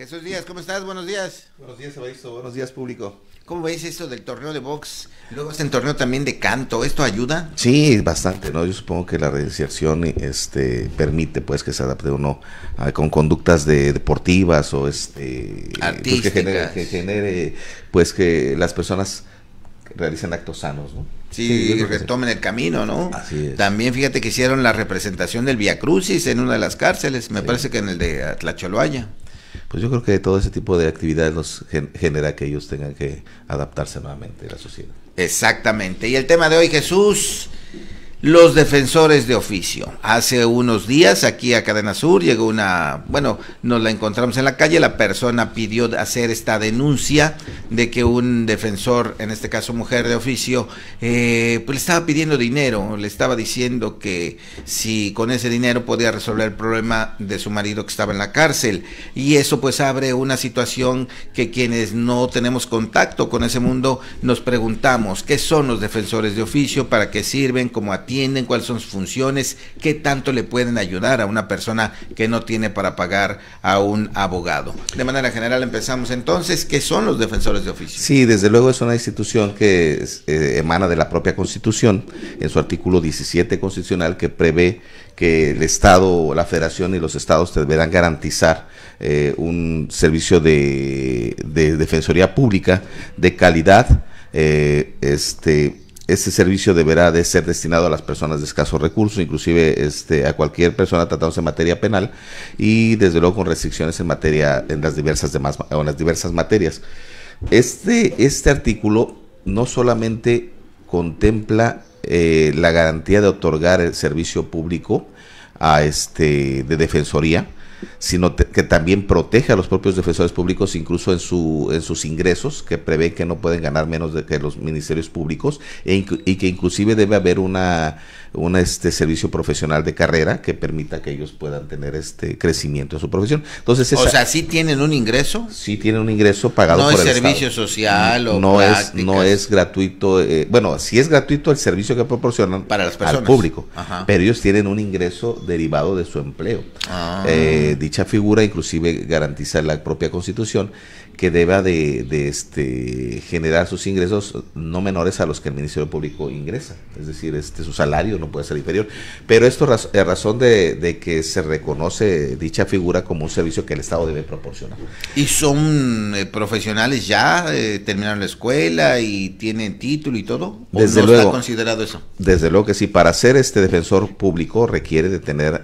Jesús Díaz, ¿cómo estás? Buenos días. Buenos días, Evaristo. Buenos días, público. ¿Cómo ves esto del torneo de box? Luego hacen torneo también de canto. ¿Esto ayuda? Sí, bastante, ¿no? Yo supongo que la reinserción permite pues que se adapte uno con conductas deportivas o artísticas. Pues, que genere pues que las personas realicen actos sanos, ¿no? Sí, retomen el camino, ¿no? Así es. También fíjate que hicieron la representación del Vía Crucis en una de las cárceles, me parece que en el de Tlacholoaya. Pues yo creo que todo ese tipo de actividades nos genera que ellos tengan que adaptarse nuevamente a la sociedad. Exactamente. Y el tema de hoy, Jesús, los defensores de oficio. Hace unos días aquí a Cadena Sur llegó nos la encontramos en la calle, la persona pidió hacer esta denuncia de que un defensor, en este caso mujer de oficio, pues le estaba pidiendo dinero, le estaba diciendo que si con ese dinero podía resolver el problema de su marido que estaba en la cárcel, y eso pues abre una situación que quienes no tenemos contacto con ese mundo nos preguntamos, ¿qué son los defensores de oficio? ¿Para qué sirven? ¿Cómo atienden? ¿Cuáles son sus funciones? ¿Qué tanto le pueden ayudar a una persona que no tiene para pagar a un abogado? De manera general empezamos entonces, ¿qué son los defensores de oficio? Sí, desde luego es una institución que emana de la propia Constitución, en su artículo 17 constitucional, que prevé que el Estado, la Federación y los Estados deberán garantizar un servicio de defensoría pública de calidad. Este servicio deberá de ser destinado a las personas de escasos recursos, inclusive a cualquier persona tratándose en materia penal, y desde luego con restricciones en las diversas materias. Este artículo no solamente contempla la garantía de otorgar el servicio público de defensoría, sino que también protege a los propios defensores públicos, incluso en sus ingresos, que prevé que no pueden ganar menos que los ministerios públicos, y que inclusive debe haber un servicio profesional de carrera que permita que ellos puedan tener crecimiento en su profesión. Entonces, o sea, ¿sí tienen un ingreso? Sí tienen un ingreso pagado por el Estado. ¿No es servicio social o prácticas? No es gratuito. Sí es gratuito el servicio que proporcionan para las personas, al público, ajá, pero ellos tienen un ingreso derivado de su empleo. Dicha figura inclusive garantiza la propia Constitución que deba de generar sus ingresos no menores a los que el Ministerio Público ingresa, es decir, su salario no puede ser inferior, pero esto es razón de que se reconoce dicha figura como un servicio que el Estado debe proporcionar. ¿Y son profesionales ya, terminaron la escuela y tienen título y todo? Desde ¿O no luego, está considerado eso? Desde luego que sí, para ser defensor público requiere de tener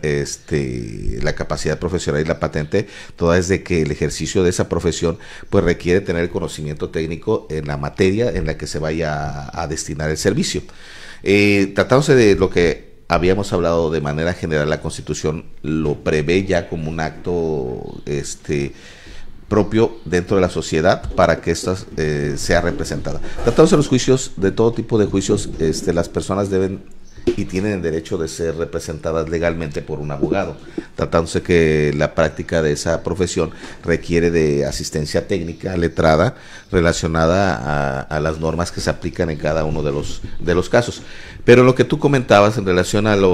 la capacidad profesional y la patente, toda es de que el ejercicio de esa profesión pues requiere tener el conocimiento técnico en la materia en la que se vaya a destinar el servicio. Tratándose de lo que habíamos hablado de manera general, la Constitución lo prevé ya como un acto propio dentro de la sociedad para que ésta sea representada. Tratándose de los juicios, de todo tipo de juicios, las personas deben y tienen el derecho de ser representadas legalmente por un abogado, tratándose que la práctica de esa profesión requiere de asistencia técnica letrada relacionada a las normas que se aplican en cada uno de los casos. Pero lo que tú comentabas en relación a la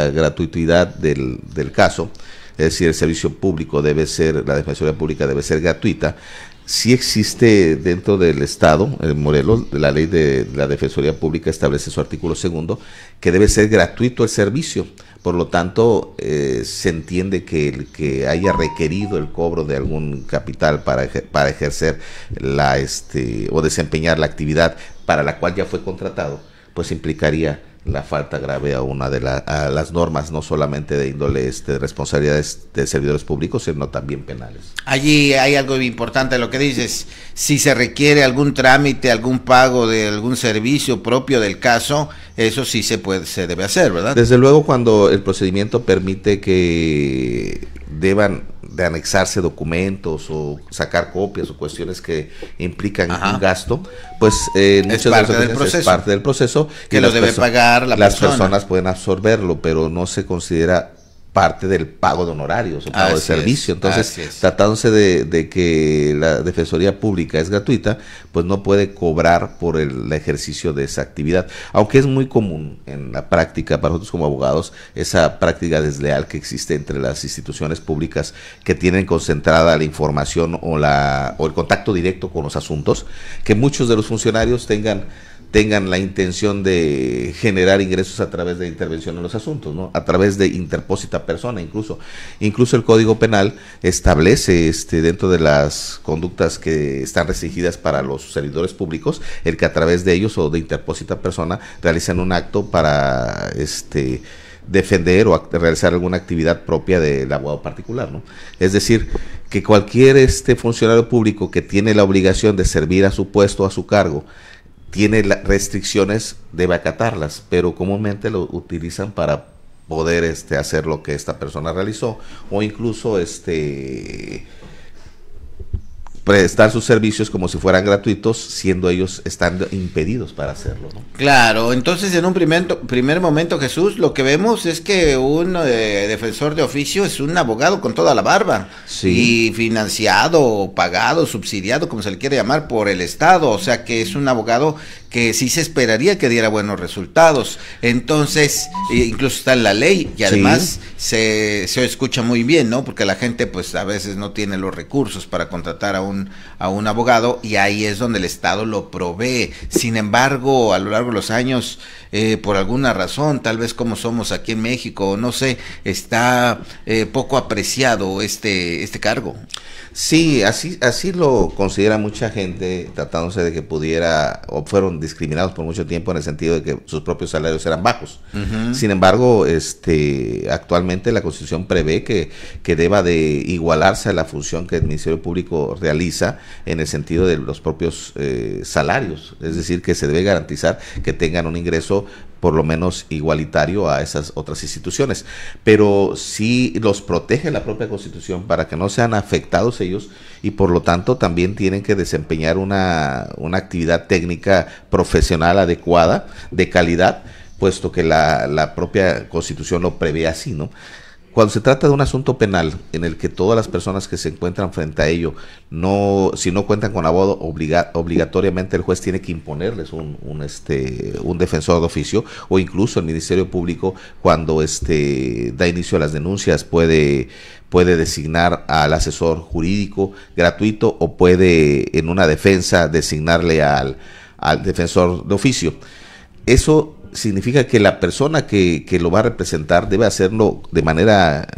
gratuidad del caso, es decir, el servicio público la defensoría pública debe ser gratuita. Sí existe dentro del Estado, en Morelos, la ley de la Defensoría Pública establece su artículo 2, que debe ser gratuito el servicio. Por lo tanto, se entiende que el que haya requerido el cobro de algún capital para ejercer o desempeñar la actividad para la cual ya fue contratado, pues implicaría la falta grave a las normas, no solamente de índole responsabilidades de servidores públicos, sino también penales. Allí hay algo importante de lo que dices. Si se requiere algún trámite, algún pago de algún servicio propio del caso, eso sí se debe hacer, ¿verdad? Desde luego, cuando el procedimiento permite que deban de anexarse documentos o sacar copias o cuestiones que implican un gasto, pues es parte del proceso que lo debe pagar las personas pueden absorberlo, pero no se considera parte del pago de honorarios o pago de servicio. Entonces, tratándose de que la Defensoría Pública es gratuita, pues no puede cobrar por el ejercicio de esa actividad, aunque es muy común en la práctica para nosotros como abogados esa práctica desleal que existe entre las instituciones públicas que tienen concentrada la información o el contacto directo con los asuntos, que muchos de los funcionarios tengan la intención de generar ingresos a través de intervención en los asuntos, ¿no? A través de interpósita persona, incluso el Código Penal establece dentro de las conductas que están restringidas para los servidores públicos, el que a través de ellos o de interpósita persona realizan un acto para defender o realizar alguna actividad propia del abogado particular, ¿no? Es decir, que cualquier funcionario público que tiene la obligación de servir a su puesto o a su cargo tiene restricciones, debe acatarlas, pero comúnmente lo utilizan para poder hacer lo que esta persona realizó, o incluso prestar sus servicios como si fueran gratuitos, siendo ellos estando impedidos para hacerlo, ¿no? Claro, entonces en un primer momento, Jesús, lo que vemos es que un defensor de oficio es un abogado con toda la barba, sí, y financiado, pagado, subsidiado, como se le quiere llamar, por el Estado, o sea que es un abogado que sí se esperaría que diera buenos resultados. Entonces, incluso está en la ley y además se escucha muy bien, ¿no? Porque la gente pues a veces no tiene los recursos para contratar a un abogado, y ahí es donde el Estado lo provee. Sin embargo, a lo largo de los años, por alguna razón, tal vez como somos aquí en México, no sé, está poco apreciado este cargo. Sí, así lo considera mucha gente, tratándose de que pudiera, o fueron discriminados por mucho tiempo en el sentido de que sus propios salarios eran bajos. Sin embargo, actualmente la Constitución prevé que deba de igualarse a la función que el Ministerio Público realiza en el sentido de los propios salarios, es decir, que se debe garantizar que tengan un ingreso por lo menos igualitario a esas otras instituciones, pero sí los protege la propia Constitución para que no sean afectados ellos, y por lo tanto también tienen que desempeñar una actividad técnica profesional adecuada, de calidad, puesto que la propia Constitución lo prevé así, ¿no? Cuando se trata de un asunto penal en el que todas las personas que se encuentran frente a ello, si no cuentan con abogado, obligatoriamente el juez tiene que imponerles un defensor de oficio, o incluso el Ministerio Público, cuando da inicio a las denuncias, puede designar al asesor jurídico gratuito, o puede en una defensa designarle al defensor de oficio. Eso significa que la persona que lo va a representar debe hacerlo de manera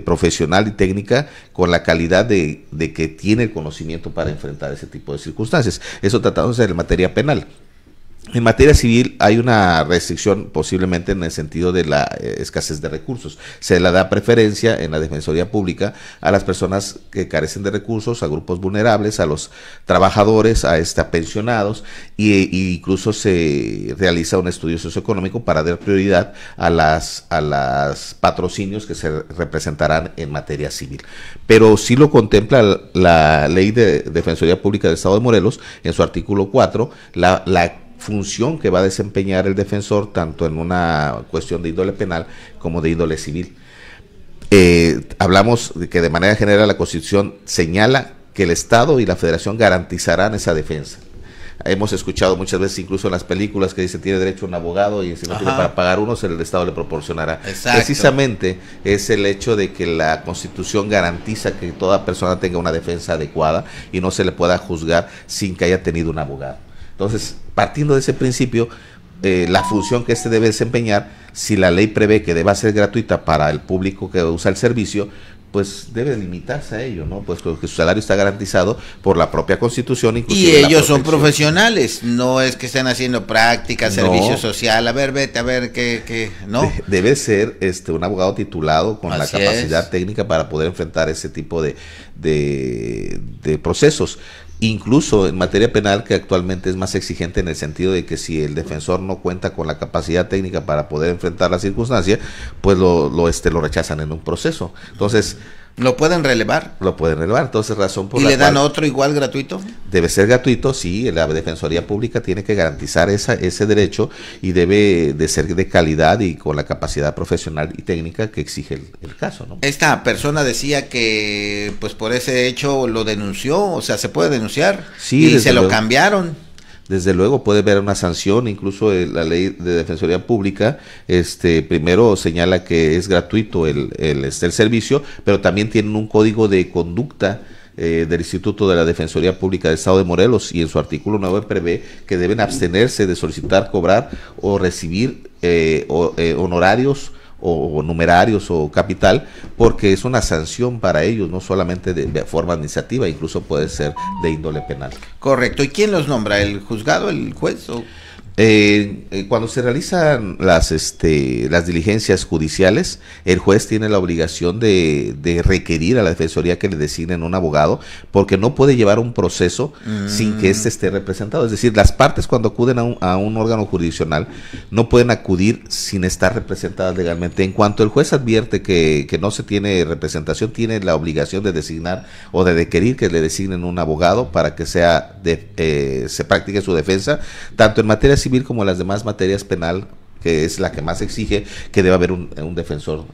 profesional y técnica, con la calidad de que tiene el conocimiento para enfrentar ese tipo de circunstancias. Eso tratándose de materia penal. En materia civil hay una restricción posiblemente en el sentido de la escasez de recursos. Se le da preferencia en la Defensoría Pública a las personas que carecen de recursos, a grupos vulnerables, a los trabajadores, a pensionados, y incluso se realiza un estudio socioeconómico para dar prioridad a las patrocinios que se representarán en materia civil. Pero sí lo contempla la Ley de Defensoría Pública del Estado de Morelos en su artículo 4, la función que va a desempeñar el defensor, tanto en una cuestión de índole penal como de índole civil. Hablamos de que de manera general la Constitución señala que el Estado y la Federación garantizarán esa defensa. Hemos escuchado muchas veces, incluso en las películas, que dice tiene derecho a un abogado, y si no tiene para pagar uno, el Estado le proporcionará. Exacto. Precisamente es el hecho de que la Constitución garantiza que toda persona tenga una defensa adecuada y no se le pueda juzgar sin que haya tenido un abogado. Entonces, partiendo de ese principio, la función que debe desempeñar, si la ley prevé que deba ser gratuita para el público que usa el servicio, pues debe limitarse a ello, ¿no? Pues porque su salario está garantizado por la propia Constitución. Y ellos son profesionales, no es que estén haciendo práctica, servicio social, a ver, vete, a ver qué ¿no? Debe ser un abogado titulado con la capacidad técnica para poder enfrentar ese tipo de procesos. Incluso en materia penal, que actualmente es más exigente en el sentido de que si el defensor no cuenta con la capacidad técnica para poder enfrentar la circunstancia, pues lo rechazan en un proceso. Entonces, ¿Lo pueden relevar? Lo pueden relevar, entonces razón por ¿Y la le dan cual otro igual gratuito? debe ser gratuito, sí, la Defensoría Pública tiene que garantizar ese derecho y debe de ser de calidad y con la capacidad profesional y técnica que exige el caso, ¿no? Esta persona decía que pues por ese hecho lo denunció, o sea, se puede denunciar, sí, y se lo cambiaron. Desde luego puede haber una sanción, incluso la ley de Defensoría Pública primero señala que es gratuito el servicio, pero también tienen un código de conducta del Instituto de la Defensoría Pública del Estado de Morelos, y en su artículo 9 prevé que deben abstenerse de solicitar, cobrar o recibir honorarios o numerarios o capital, porque es una sanción para ellos, no solamente de forma administrativa, incluso puede ser de índole penal. Correcto. ¿Y quién los nombra? ¿El juzgado, el juez? Cuando se realizan las diligencias judiciales, el juez tiene la obligación de requerir a la Defensoría que le designen un abogado, porque no puede llevar un proceso sin que éste esté representado. Es decir, las partes cuando acuden a un órgano jurisdiccional no pueden acudir sin estar representadas legalmente. En cuanto el juez advierte que no se tiene representación, tiene la obligación de designar o de requerir que le designen un abogado para que se practique su defensa, tanto en materia civil como en las demás materias penal, que es la que más exige que debe haber un defensor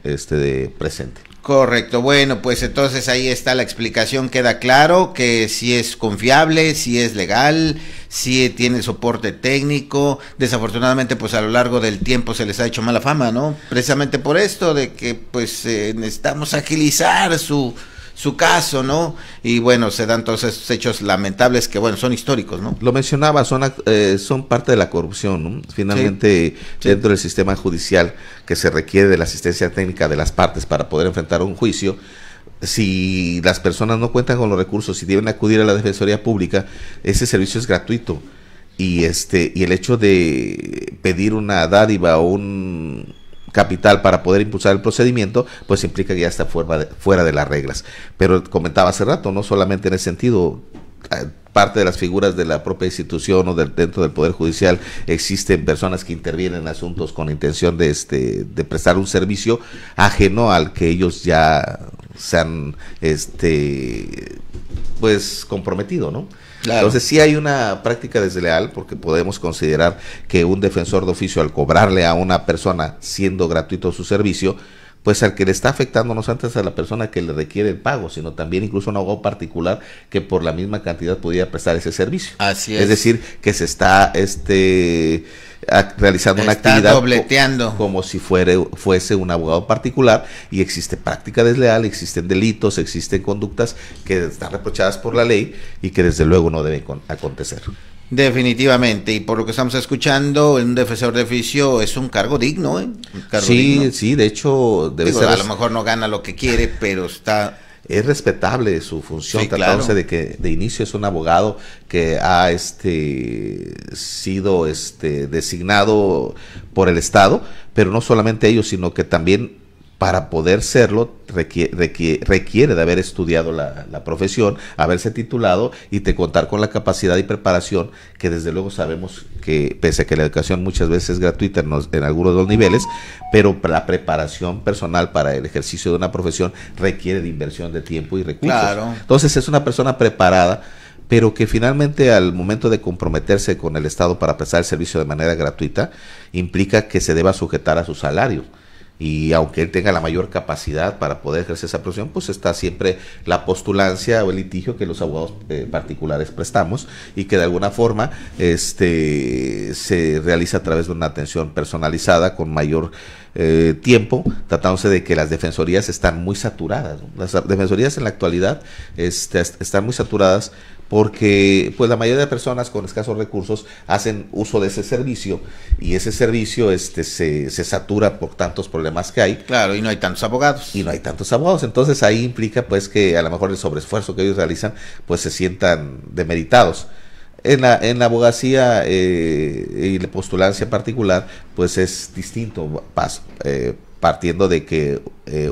presente. Correcto. Bueno, pues entonces ahí está la explicación, queda claro que si es confiable, si es legal, si tiene soporte técnico. Desafortunadamente, pues a lo largo del tiempo se les ha hecho mala fama, ¿no? Precisamente por esto de que pues necesitamos agilizar su caso, ¿no? Y bueno, se dan todos esos hechos lamentables que, bueno, son históricos, ¿no? Lo mencionaba, son parte de la corrupción, ¿no? Finalmente, sí. Dentro del sistema judicial, que se requiere de la asistencia técnica de las partes para poder enfrentar un juicio, si las personas no cuentan con los recursos y deben acudir a la Defensoría Pública, ese servicio es gratuito. Y el hecho de pedir una dádiva o un capital para poder impulsar el procedimiento, pues implica que ya está fuera de las reglas. Pero comentaba hace rato, no solamente en ese sentido, parte de las figuras de la propia institución o dentro del Poder Judicial existen personas que intervienen en asuntos con intención de prestar un servicio ajeno al que ellos ya se han pues comprometido, ¿no? Claro. Entonces sí hay una práctica desleal, porque podemos considerar que un defensor de oficio, al cobrarle a una persona siendo gratuito su servicio, pues al que le está afectando no antes a la persona que le requiere el pago, sino también incluso a un abogado particular que por la misma cantidad pudiera prestar ese servicio. Así es. Es decir, que se está realizando una actividad dobleteando como si fuese un abogado particular, y existe práctica desleal, existen delitos, existen conductas que están reprochadas por la ley y que desde luego no deben acontecer. Definitivamente, y por lo que estamos escuchando, un defensor de oficio es un cargo digno, ¿eh? Sí, de hecho debe ser. A lo mejor no gana lo que quiere, pero es respetable su función, sí, tratándose claro. de que de inicio es un abogado que ha sido designado por el Estado, pero no solamente ellos, sino que también para poder serlo requiere de haber estudiado la profesión, haberse titulado y de contar con la capacidad y preparación, que desde luego sabemos que pese a que la educación muchas veces es gratuita en algunos de los niveles, pero la preparación personal para el ejercicio de una profesión requiere de inversión de tiempo y recursos. Claro. Entonces es una persona preparada, pero que finalmente al momento de comprometerse con el Estado para prestar el servicio de manera gratuita, implica que se deba sujetar a su salario. Y aunque él tenga la mayor capacidad para poder ejercer esa profesión, pues está siempre la postulancia o el litigio que los abogados particulares prestamos, y que de alguna forma se realiza a través de una atención personalizada con mayor tiempo, tratándose de que las defensorías están muy saturadas, ¿no? Las defensorías en la actualidad están muy saturadas, porque pues la mayoría de personas con escasos recursos hacen uso de ese servicio, y ese servicio se satura por tantos problemas que hay. Claro, y no hay tantos abogados. Entonces ahí implica pues que a lo mejor el sobreesfuerzo que ellos realizan pues se sientan demeritados. En la abogacía y la postulancia particular pues es distinto, partiendo de que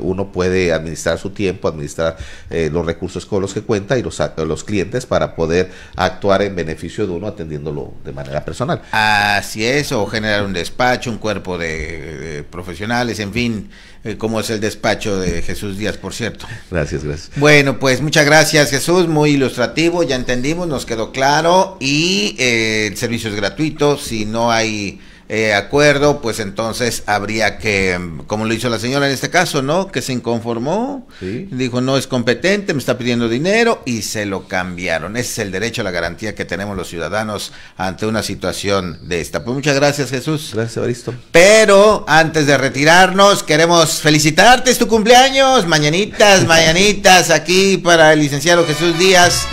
uno puede administrar su tiempo, administrar los recursos con los que cuenta y los clientes para poder actuar en beneficio de uno atendiéndolo de manera personal. Así es, o generar un despacho, un cuerpo de profesionales, en fin, como es el despacho de Jesús Díaz, por cierto. Gracias, gracias. Bueno, pues muchas gracias, Jesús, muy ilustrativo, ya entendimos, nos quedó claro, y el servicio es gratuito. Si no hay acuerdo, pues entonces habría que, como lo hizo la señora en este caso, ¿no? Que se inconformó, sí. Dijo no es competente, me está pidiendo dinero, y se lo cambiaron. Ese es el derecho a la garantía que tenemos los ciudadanos ante una situación de esta. Pues muchas gracias, Jesús. Gracias, Evaristo. Pero antes de retirarnos, queremos felicitarte, es tu cumpleaños, mañanitas aquí para el licenciado Jesús Díaz,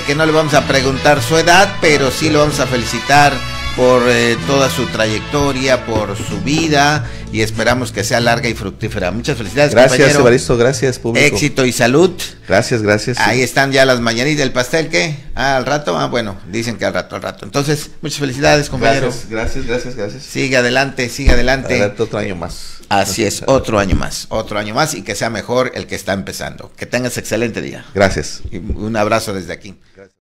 que no le vamos a preguntar su edad, pero sí lo vamos a felicitar por toda su trayectoria, por su vida, y esperamos que sea larga y fructífera. Muchas felicidades, gracias, compañero. Evaristo, gracias, público. Éxito y salud. Gracias, gracias. Ahí están ya las mañanitas del pastel, ¿qué? Al rato, bueno, dicen que al rato. Entonces, muchas felicidades, compañero. Gracias. Sigue adelante. Adelante otro año más. Así es, otro año más, y que sea mejor el que está empezando. Que tengas excelente día. Gracias. Y un abrazo desde aquí.